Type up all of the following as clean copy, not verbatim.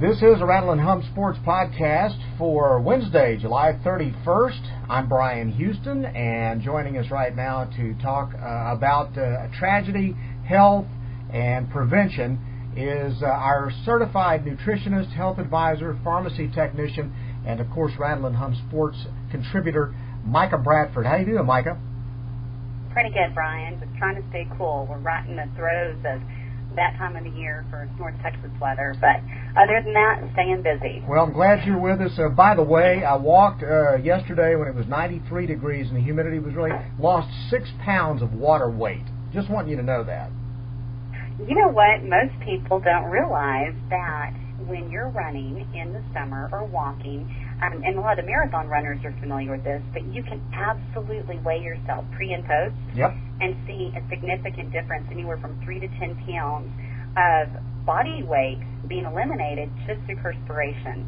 This is a Rattle and Hum Sports Podcast for Wednesday, July 31st. I'm Bryan Houston, and joining us right now to talk about tragedy, health, and prevention is our certified nutritionist, health advisor, pharmacy technician, and of course Rattle and Hum Sports contributor, Mika Bradford. How you doing, Mika? Pretty good, Bryan. Just trying to stay cool. We're right in the throes of that time of the year for North Texas weather, but other than that, staying busy. Well, I'm glad you're with us. By the way, I walked yesterday when it was 93 degrees and the humidity was really lost 6 pounds of water weight. Just want you to know that. You know what? Most people don't realize that when you're running in the summer or walking, and a lot of the marathon runners are familiar with this, but you can absolutely weigh yourself pre and post and see a significant difference, anywhere from 3 to 10 pounds of body weight being eliminated just through perspiration.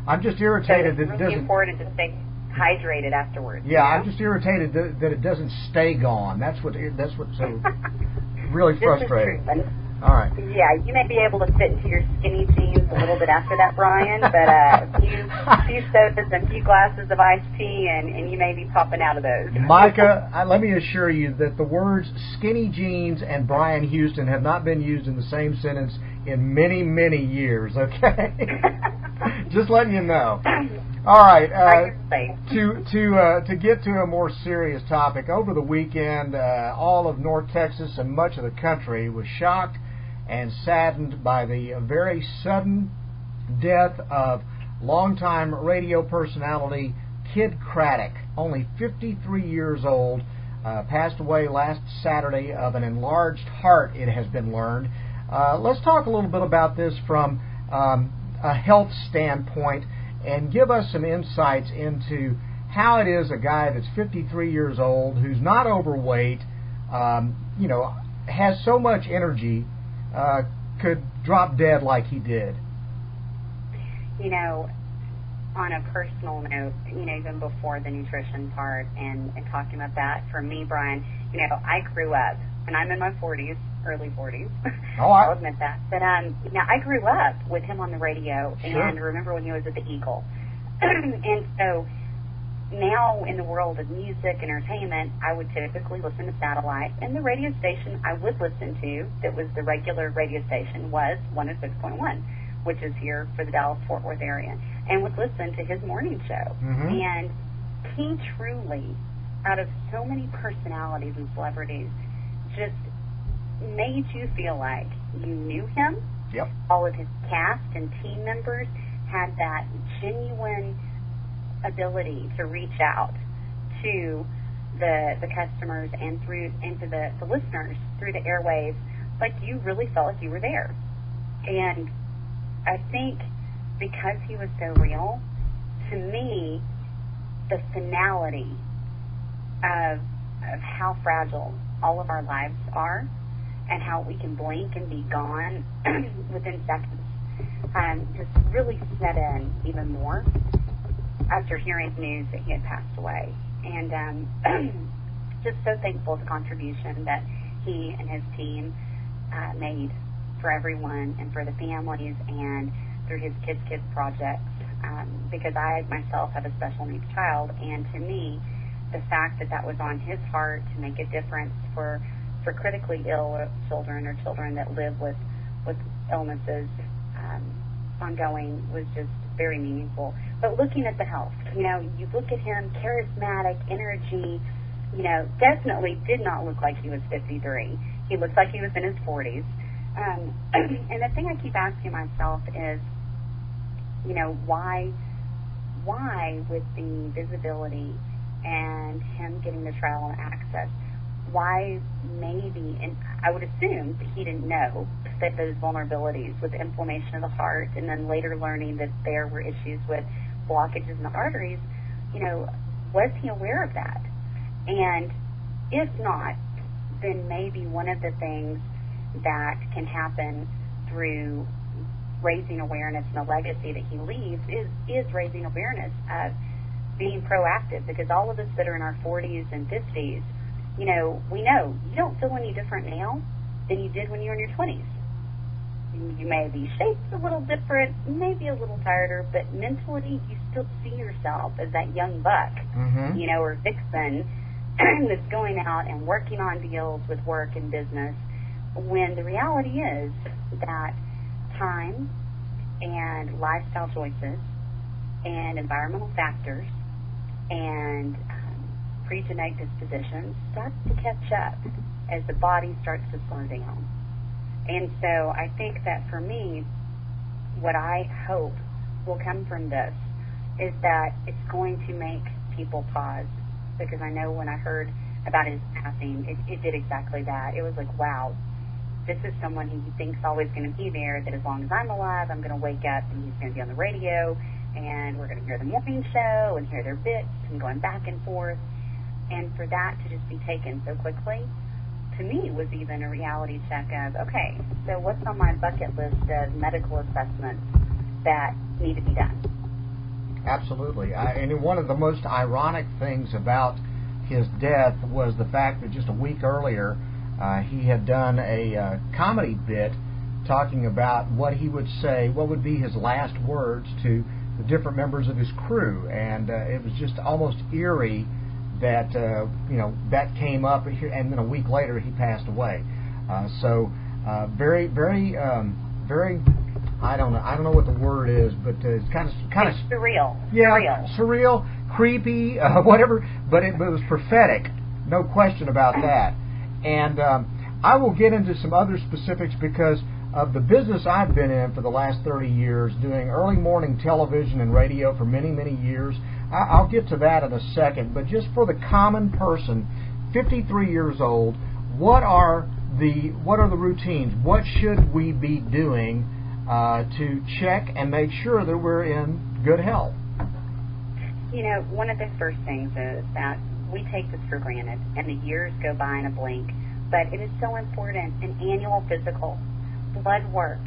I'm just irritated so that it's really important to stay hydrated afterwards. Yeah, I'm just irritated that it doesn't stay gone. That's what's so really frustrating. This is true. All right. Yeah, you may be able to fit into your skinny jeans a little bit after that, Bryan, but a few sodas and a few glasses of iced tea, and you may be popping out of those. Mika, let me assure you that the words skinny jeans and Bryan Houston have not been used in the same sentence in many, many years, okay? Just letting you know. All right, to get to a more serious topic, over the weekend, all of North Texas and much of the country was shocked and saddened by the very sudden death of longtime radio personality Kid Kraddick, only 53 years old, passed away last Saturday of an enlarged heart, it has been learned. Let's talk a little bit about this from a health standpoint and give us some insights into how it is a guy that's 53 years old, who's not overweight, has so much energy, could drop dead like he did. You know, on a personal note, even before the nutrition part and talking about that, for me, Bryan, I grew up, and I'm in my 40s, early 40s. Oh, I'll admit that. But I grew up with him on the radio, and remember when he was at the Eagle. And so now in the world of music, entertainment, I would typically listen to satellite, and the radio station I would listen to that was the regular radio station was 106.1, which is here for the Dallas-Fort Worth area, and would listen to his morning show. Mm-hmm. And he truly, out of so many personalities and celebrities, just made you feel like you knew him. Yep. All of his cast and team members had that genuine ability to reach out to the customers and to the listeners through the airwaves, like you really felt like you were there. And I think because he was so real, to me, the finality of how fragile all of our lives are and how we can blink and be gone within seconds just really set in even more after hearing news that he had passed away. And just so thankful for the contribution that he and his team made for everyone and for the families and through his Kids projects, because I myself have a special needs child, and to me, the fact that was on his heart to make a difference for critically ill children or children that live with illnesses ongoing was just very meaningful. But looking at the health, you look at him, charismatic, energy, definitely did not look like he was 53. He looks like he was in his 40s. And the thing I keep asking myself is, why with the visibility and him getting the travel and access, why maybe, and I would assume that he didn't know that those vulnerabilities with inflammation of the heart, and then later learning that there were issues with blockages in the arteries, was he aware of that? And if not, then maybe one of the things that can happen through raising awareness and the legacy that he leaves is raising awareness of being proactive, because all of us that are in our 40s and 50s, we know you don't feel any different now than you did when you were in your 20s. you may be shaped a little different, maybe a little tireder, but mentally you still see yourself as that young buck, or vixen that's going out and working on deals with work and business, when the reality is that time and lifestyle choices and environmental factors and pre-genetic dispositions start to catch up as the body starts to slow down. And so I think that for me, what I hope will come from this is that it's going to make people pause, because I know when I heard about his passing, it did exactly that. It was like, wow, this is someone who he thinks always going to be there, that as long as I'm alive, I'm going to wake up and he's going to be on the radio, and we're going to hear the morning show and hear their bits and going back and forth. And for that to just be taken so quickly, to me, was even a reality check of, okay, so what's on my bucket list of medical assessments that need to be done? Absolutely. And one of the most ironic things about his death was the fact that just a week earlier, he had done a comedy bit talking about what he would say, what would be his last words to the different members of his crew. And it was just almost eerie that that came up, and then a week later he passed away. Very, very, very. I don't know what the word is, but it's kind of surreal. Yeah, surreal, creepy, whatever. But it was prophetic, no question about that. And I will get into some other specifics because of the business I've been in for the last 30 years, doing early morning television and radio for many, many years. I'll get to that in a second, but just for the common person, 53 years old, what are the routines? What should we be doing to check and make sure that we're in good health? One of the first things is that we take this for granted, and the years go by in a blink, but it is so important: an annual physical, blood work,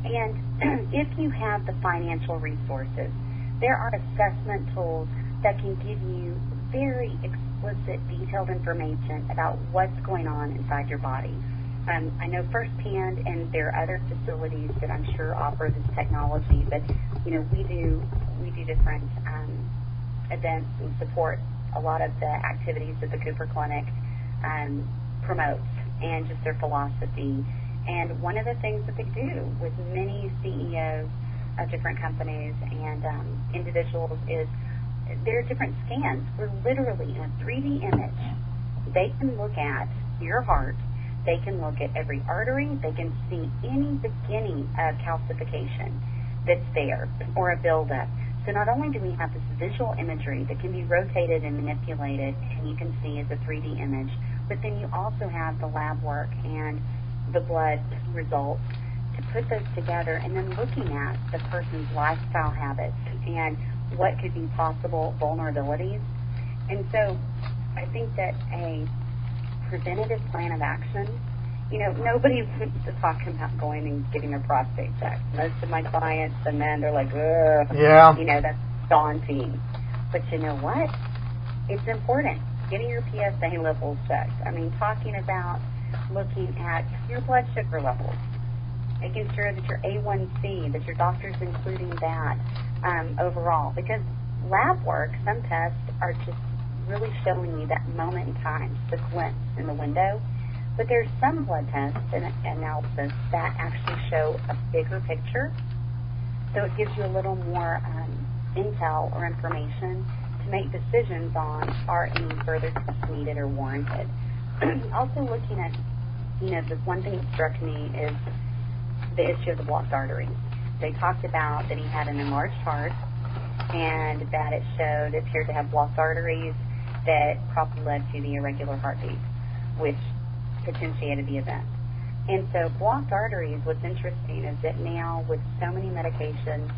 and if you have the financial resources, there are assessment tools that can give you very explicit, detailed information about what's going on inside your body. I know firsthand, and there are other facilities that I'm sure offer this technology, but we do different events and support a lot of the activities that the Cooper Clinic promotes, and just their philosophy. And one of the things that they do with many CEOs of different companies and individuals is there are different scans where literally in a 3D image they can look at your heart, they can look at every artery, they can see any beginning of calcification that's there or a buildup. So not only do we have this visual imagery that can be rotated and manipulated and you can see as a 3D image, but then you also have the lab work and the blood results to put those together, and then looking at the person's lifestyle habits and what could be possible vulnerabilities. And so I think that a preventative plan of action, nobody wants to talk about going and getting their prostate checked. Most of my clients, the men, they're like, ugh, yeah, that's daunting. But you know what? It's important. Getting your PSA levels checked. Talking about looking at your blood sugar levels, making sure that your A1C, that your doctor's including that overall. Because lab work, some tests are just really showing you that moment in time, the glimpse in the window. But there's some blood tests and analysis that actually show a bigger picture. So it gives you a little more intel or information to make decisions on are any further tests needed or warranted. Also looking at, the one thing that struck me is the issue of the blocked arteries. They talked about that he had an enlarged heart and that it appeared to have blocked arteries that probably led to the irregular heartbeat, which potentiated the event. And so blocked arteries, what's interesting is that now with so many medications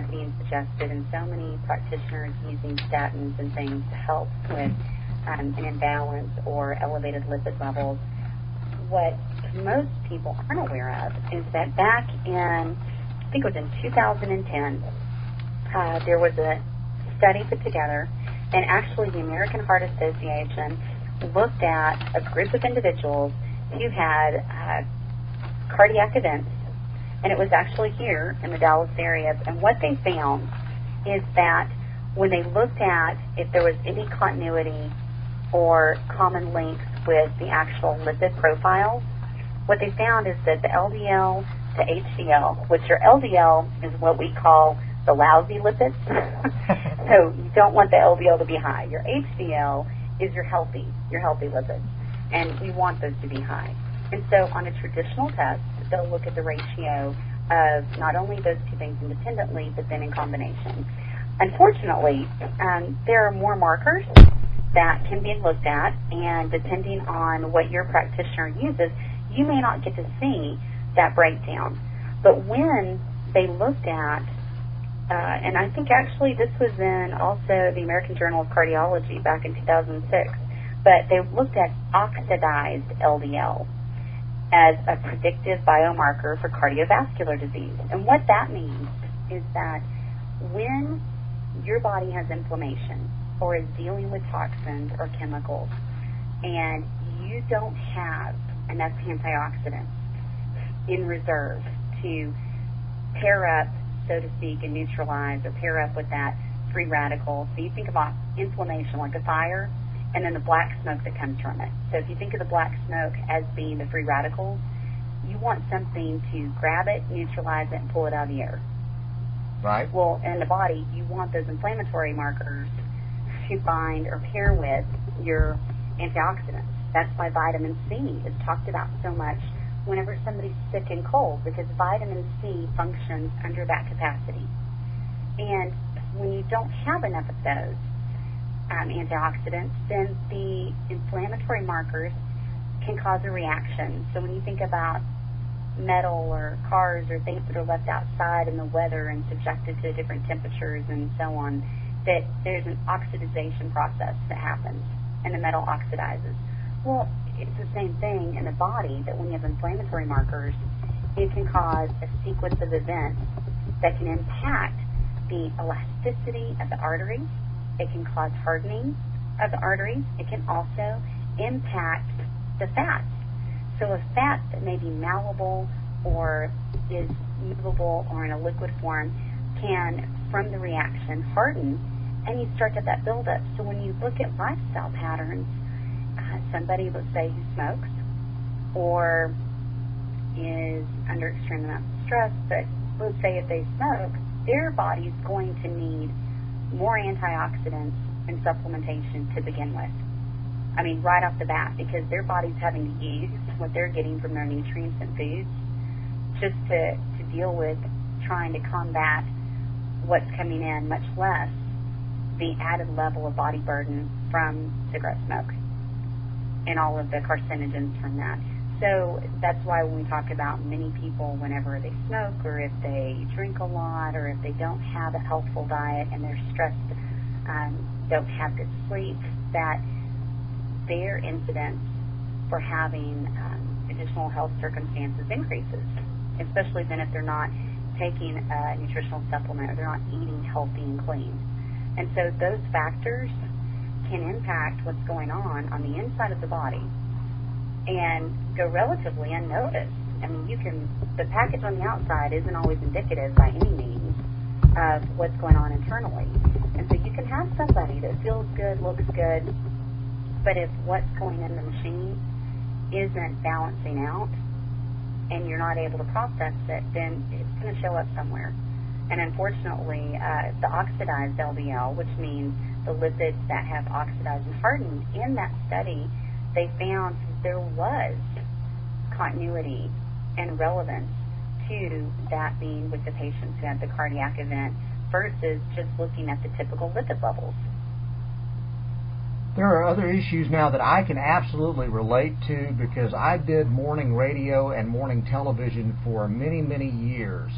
being suggested and so many practitioners using statins and things to help with an imbalance or elevated lipid levels, what most people aren't aware of is that back in, I think it was in 2010, there was a study put together, and actually the American Heart Association looked at a group of individuals who had cardiac events and it was actually here in the Dallas area. And what they found is that when they looked at if there was any continuity or common links with the actual lipid profiles, what they found is that the LDL to HDL, which your LDL is what we call the lousy lipids. So you don't want the LDL to be high. Your HDL is your healthy lipids, and we want those to be high. And so on a traditional test, they'll look at the ratio of not only those two things independently, but then in combination. Unfortunately, there are more markers that can be looked at, and depending on what your practitioner uses, you may not get to see that breakdown. But when they looked at, and I think actually this was in also the American Journal of Cardiology back in 2006, but they looked at oxidized LDL as a predictive biomarker for cardiovascular disease. And what that means is that when your body has inflammation or is dealing with toxins or chemicals, and you don't have enough antioxidants in reserve to pair up, so to speak, and neutralize or pair up with that free radical. So you think about inflammation like a fire, and then the black smoke that comes from it. So if you think of the black smoke as being the free radicals, you want something to grab it, neutralize it, and pull it out of the air. Right. Well, in the body, you want those inflammatory markers to bind or pair with your antioxidants. That's why vitamin C is talked about so much whenever somebody's sick and cold, because vitamin C functions under that capacity. And when you don't have enough of those antioxidants, then the inflammatory markers can cause a reaction. So when you think about metal or cars or things that are left outside in the weather and subjected to different temperatures and so on, that there's an oxidization process that happens, and the metal oxidizes. Well, it's the same thing in the body, that when you have inflammatory markers, it can cause a sequence of events that can impact the elasticity of the arteries. It can cause hardening of the arteries. It can also impact the fats. So a fat that may be malleable or is movable or in a liquid form can, from the reaction, harden, and you start to have that buildup. So when you look at lifestyle patterns, somebody, let's say, who smokes or is under extreme amounts of stress, but let's say if they smoke, their body's going to need more antioxidants and supplementation to begin with. I mean, right off the bat, because their body's having to use what they're getting from their nutrients and foods just to deal with trying to combat what's coming in, much less the added level of body burden from cigarette smoke and all of the carcinogens from that. So that's why when we talk about many people, whenever they smoke or if they drink a lot or if they don't have a healthful diet and they're stressed, don't have good sleep, that their incidence for having additional health circumstances increases, especially then if they're not taking a nutritional supplement or they're not eating healthy and clean. And so those factors can impact what's going on the inside of the body and go relatively unnoticed. I mean, the package on the outside isn't always indicative by any means of what's going on internally. And so you can have somebody that feels good, looks good, but if what's going in the machine isn't balancing out and you're not able to process it, then it's going to show up somewhere. And unfortunately, the oxidized LDL, which means the lipids that have oxidized and hardened, in that study, they found there was continuity and relevance to that being with the patients who had the cardiac event versus just looking at the typical lipid levels. There are other issues now that I can absolutely relate to because I did morning radio and morning television for many, many years.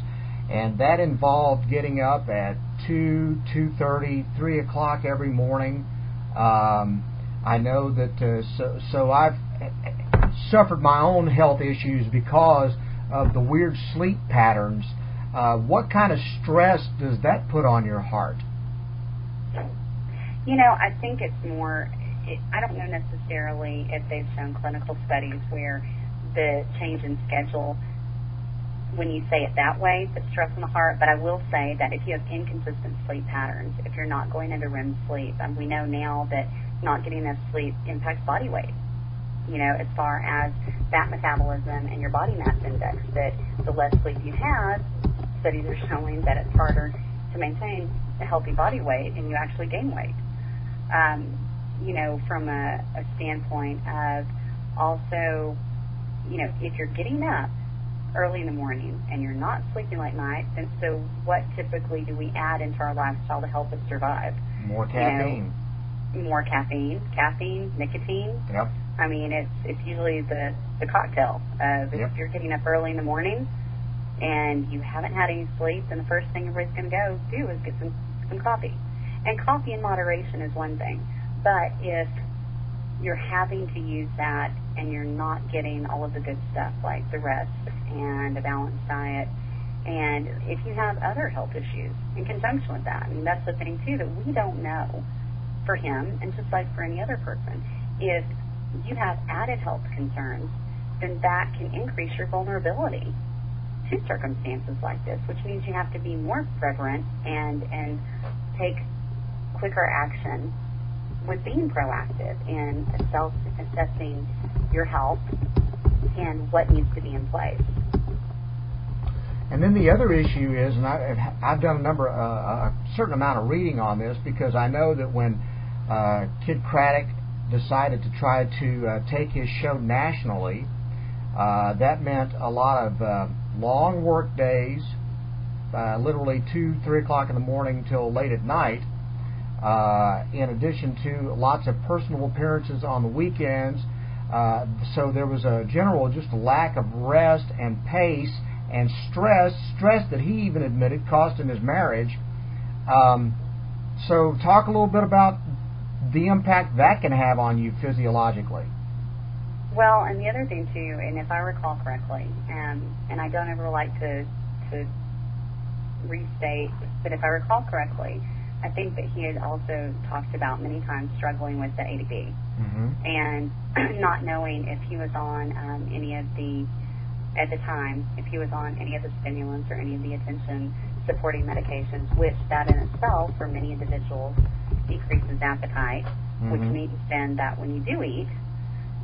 And that involved getting up at 2, 2:30, 3 o'clock every morning. I know that, so I've suffered my own health issues because of the weird sleep patterns. What kind of stress does that put on your heart? You know, I think it's more, I don't know necessarily if they've shown clinical studies where the change in schedule when you say it that way, put stress on the heart. But I will say that if you have inconsistent sleep patterns, if you're not going into REM sleep, and we know now that not getting enough sleep impacts body weight, as far as fat metabolism and your body mass index, that the less sleep you have, studies are showing that it's harder to maintain a healthy body weight and you actually gain weight. From a standpoint of also, if you're getting up early in the morning and you're not sleeping late night, then so what typically do we add into our lifestyle to help us survive? More caffeine. More caffeine, nicotine. Yep. I mean, it's usually the cocktail of if you're getting up early in the morning and you haven't had any sleep, then the first thing everybody's going to go do is get some coffee. And coffee in moderation is one thing. But if you're having to use that and you're not getting all of the good stuff like the rest and a balanced diet, and if you have other health issues in conjunction with that, I mean, that's the thing, too, that we don't know for him, and just like for any other person, if you have added health concerns, then that can increase your vulnerability to circumstances like this, which means you have to be more reverent and take quicker action with being proactive in self-assessing your health and what needs to be in place. And then the other issue is, and I've done a certain amount of reading on this, because I know that when Kid Kraddick decided to try to take his show nationally, that meant a lot of long work days, literally 2, 3 o'clock in the morning till late at night, in addition to lots of personal appearances on the weekends. So there was a general just lack of rest and pace and stress that he even admitted cost him his marriage. So talk a little bit about the impact that can have on you physiologically. Well, and the other thing too, and if I recall correctly, and I don't ever like to restate, but if I recall correctly, I think that he had also talked about many times struggling with the ADD, and not knowing if he was on any of the, at the time, if he was on any of the stimulants or any of the attention supporting medications, which that in itself for many individuals decreases appetite, which means then that when you do eat,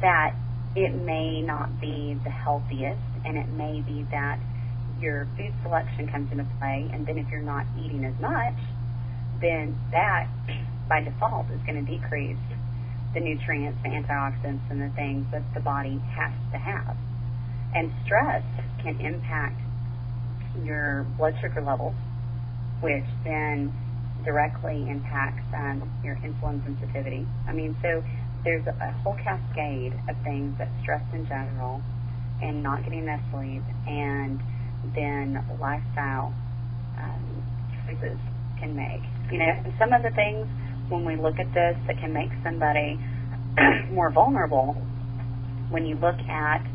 that it may not be the healthiest, and it may be that your food selection comes into play, and then if you're not eating as much, then that by default is going to decrease the nutrients, the antioxidants, and the things that the body has to have. And stress can impact your blood sugar levels, which then directly impacts your insulin sensitivity. I mean, so there's a whole cascade of things that stress in general and not getting enough sleep and then lifestyle choices can make. And some of the things when we look at this that can make somebody more vulnerable, when you look at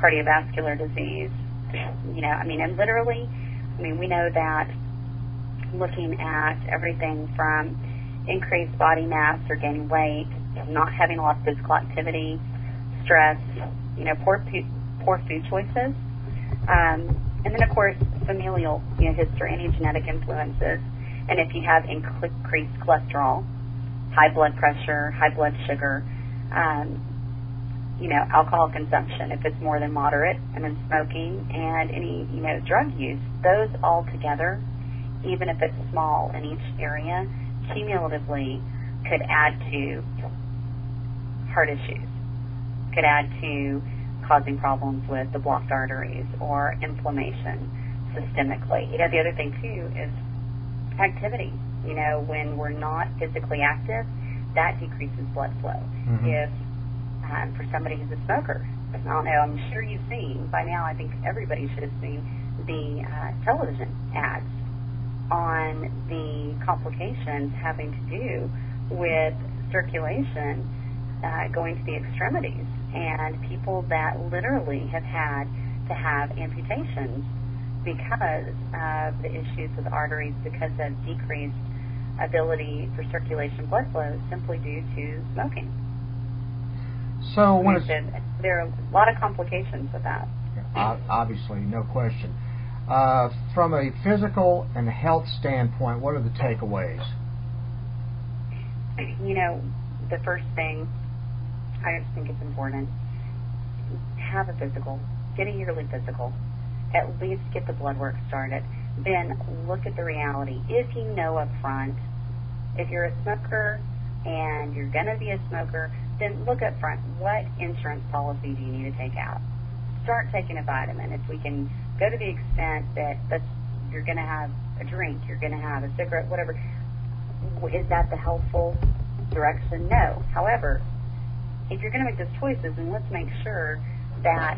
cardiovascular disease, and literally, we know that looking at everything from increased body mass or gaining weight, not having a lot of physical activity, stress, poor food choices, and then of course familial history, any genetic influences, and if you have increased cholesterol, high blood pressure, high blood sugar, alcohol consumption if it's more than moderate, and then smoking and any drug use, those all together, even if it's small in each area, cumulatively could add to heart issues, could add to causing problems with the blocked arteries or inflammation systemically. The other thing too is activity. When we're not physically active, that decreases blood flow. If for somebody who's a smoker, I don't know, I'm sure you've seen by now, I think everybody should have seen the television ads on the complications having to do with circulation going to the extremities, and people that literally have had to have amputations because of the issues with arteries, because of decreased ability for circulation blood flow simply due to smoking. So when there are a lot of complications with that. Obviously, no question. From a physical and health standpoint, what are the takeaways? You know, the first thing, I just think it's important, have a physical. Get a yearly physical. At least get the blood work started. Then look at the reality. If you know up front, if you're a smoker and you're going to be a smoker, then look up front. What insurance policy do you need to take out? Start taking a vitamin. If we can go to the extent that you're going to have a drink, you're going to have a cigarette, whatever, is that the helpful direction? No. However, if you're going to make those choices, then let's make sure that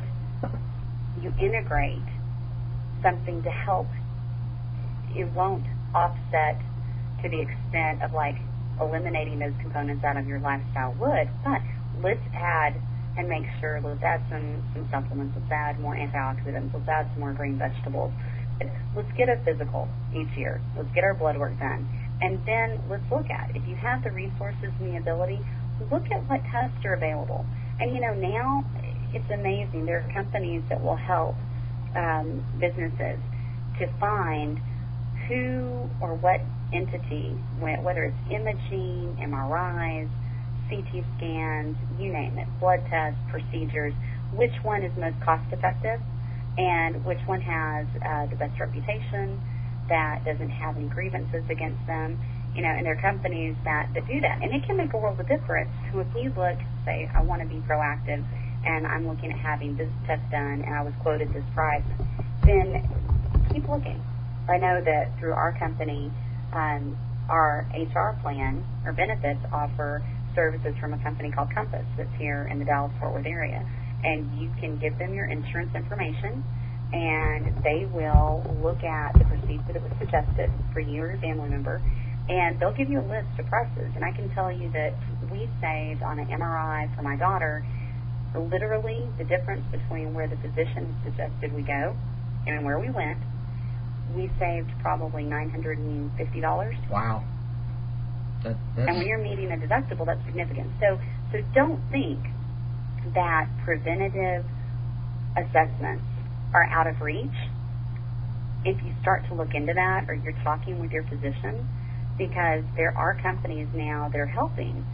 you integrate something to help. It won't offset to the extent of like eliminating those components out of your lifestyle would, but let's add and make sure, let's add some supplements, let's add more antioxidants, let's add some more green vegetables. Let's get a physical each year. Let's get our blood work done. And then let's look at, if you have the resources and the ability, look at what tests are available. And you know, now it's amazing. There are companies that will help businesses to find who or what entity, whether it's imaging, MRIs, CT scans, you name it, blood tests, procedures, which one is most cost effective and which one has the best reputation, that doesn't have any grievances against them, you know, and there are companies that do that. And it can make a world of difference. So if you look, say, I want to be proactive and I'm looking at having this test done and I was quoted this price, then keep looking. I know that through our company, our HR plan or benefits offer services from a company called Compass that's here in the Dallas-Fort Worth area. And you can give them your insurance information, and they will look at the procedure that was suggested for you or your family member, and they'll give you a list of prices. And I can tell you that we saved on an MRI for my daughter, literally the difference between where the physician suggested we go and where we went, we saved probably $950. Wow. And when you're meeting a deductible, that's significant. So don't think that preventative assessments are out of reach if you start to look into that or you're talking with your physician, because there are companies now that are helping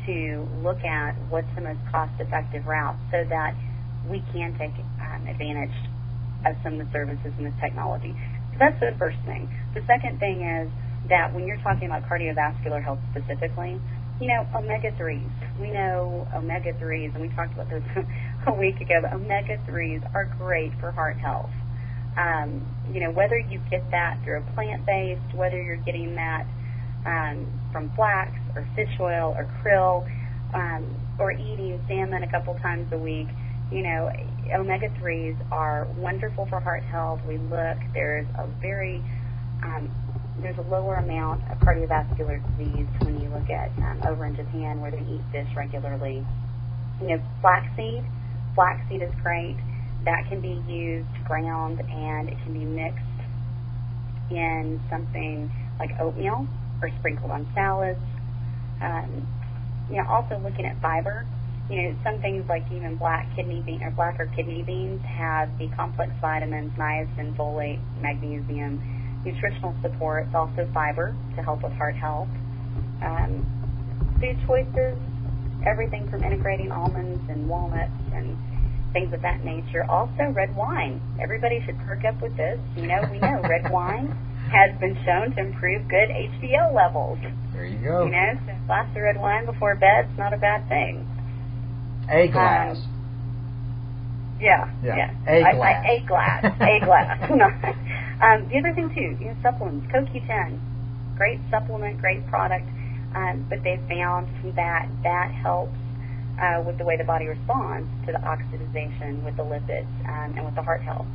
to look at what's the most cost-effective route so that we can take advantage of some of the services and the technology. So that's the first thing. The second thing is that when you're talking about cardiovascular health specifically, you know, omega-3s. We know omega-3s, and we talked about this a week ago, but omega-3s are great for heart health. You know, whether you get that through a plant-based, whether you're getting that from flax or fish oil or krill, or eating salmon a couple times a week, you know, omega-3s are wonderful for heart health. We look, there's a lower amount of cardiovascular disease when you look at over in Japan where they eat fish regularly. You know, flaxseed is great. That can be used ground, and it can be mixed in something like oatmeal or sprinkled on salads. You know, also looking at fiber. You know, some things like even black or kidney beans have the complex vitamins, niacin, folate, magnesium, nutritional support. It's also fiber to help with heart health. Food choices, everything from integrating almonds and walnuts and things of that nature. Also, red wine. Everybody should perk up with this. You know, we know red wine has been shown to improve good HDL levels. There you go. You know, so a glass of red wine before bed's not a bad thing. A glass. Yeah. A glass. A glass. The other thing, too, you know, supplements. CoQ10, great supplement, great product, but they found that helps with the way the body responds to the oxidization with the lipids and with the heart health.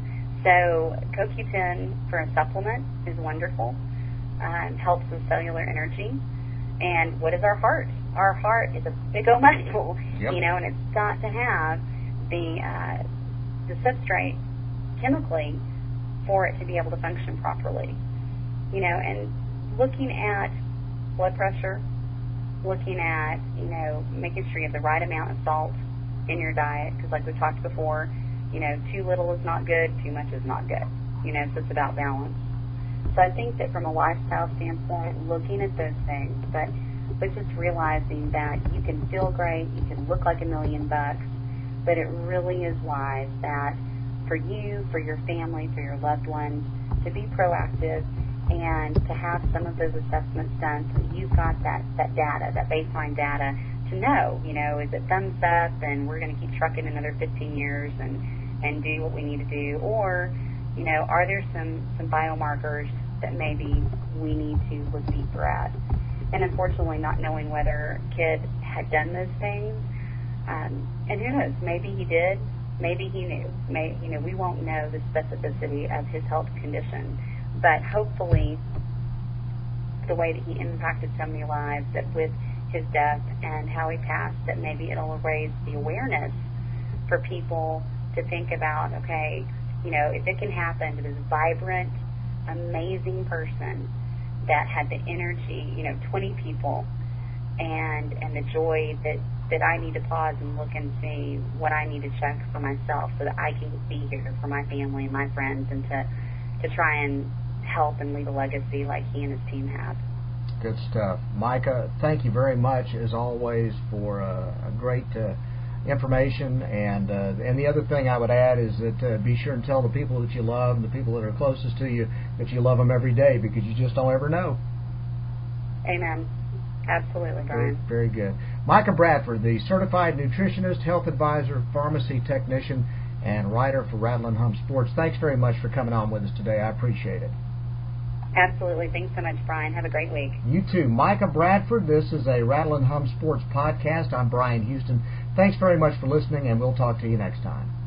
So CoQ10 for a supplement is wonderful, helps with cellular energy. And what is our heart? Our heart is a big old muscle, you know, and it's got to have the substrate chemically for it to be able to function properly. You know, and looking at blood pressure, looking at, you know, making sure you have the right amount of salt in your diet, because like we talked before, you know, too little is not good, too much is not good. So it's about balance. So I think that from a lifestyle standpoint, looking at those things, but just realizing that you can feel great, you can look like $1 million, but it really is wise that for you, for your family, for your loved ones, to be proactive and to have some of those assessments done so you've got that data, that baseline data, to know, is it thumbs up and we're going to keep trucking another 15 years and do what we need to do, or, are there some biomarkers that maybe we need to look deeper at? And unfortunately, not knowing whether Kid had done those things, and who knows, maybe he did, maybe he knew. We won't know the specificity of his health condition, but hopefully the way that he impacted so many lives, that with his death and how he passed, that maybe it'll raise the awareness for people to think about, okay, if it can happen to this vibrant, amazing person that had the energy, 20 people, and the joy that I need to pause and look and see what I need to check for myself so that I can be here for my family and my friends, and to try and help and leave a legacy like he and his team have. Good stuff. Mika, thank you very much, as always, for a great information. And the other thing I would add is that be sure and tell the people that you love and the people that are closest to you that you love them every day, because you just don't ever know. Amen. Absolutely, Bryan. Very, very good. Mika Bradford, the certified nutritionist, health advisor, pharmacy technician, and writer for Rattle and Hum Sports. Thanks very much for coming on with us today. I appreciate it. Absolutely. Thanks so much, Bryan. Have a great week. You too. Mika Bradford, this is a Rattle and Hum Sports podcast. I'm Bryan Houston. Thanks very much for listening, and we'll talk to you next time.